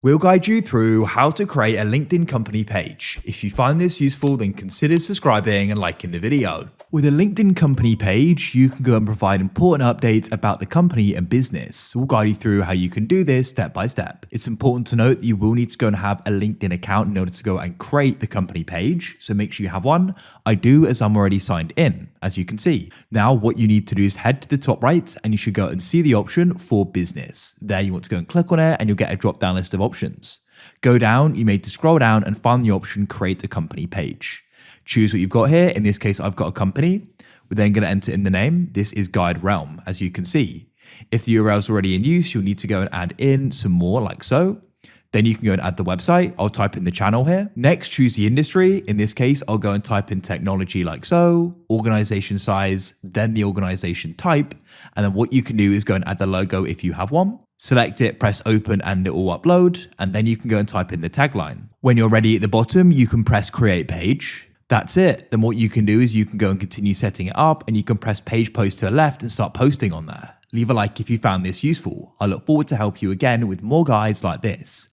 We'll guide you through how to create a LinkedIn company page. If you find this useful, then consider subscribing and liking the video. With a LinkedIn company page, you can go and provide important updates about the company and business. We'll guide you through how you can do this step by step. It's important to note that you will need to go and have a LinkedIn account in order to go and create the company page. So make sure you have one. I do, as I'm already signed in, as you can see. Now, what you need to do is head to the top right and you should go and see the option for business. There you want to go and click on it and you'll get a drop down list of options. Go down, you need to scroll down and find the option create a company page. Choose what you've got here. In this case, I've got a company. We're then going to enter in the name. This is GuideRealm, as you can see. If the URL is already in use, you'll need to go and add in some more like so. Then you can go and add the website. I'll type in the channel here. Next, choose the industry. In this case, I'll go and type in technology like so, organization size, then the organization type. And then what you can do is go and add the logo if you have one. Select it, press open, and it will upload. And then you can go and type in the tagline. When you're ready at the bottom, you can press create page. That's it. Then what you can do is you can go and continue setting it up and you can press page post to the left and start posting on there. Leave a like if you found this useful. I look forward to help you again with more guides like this.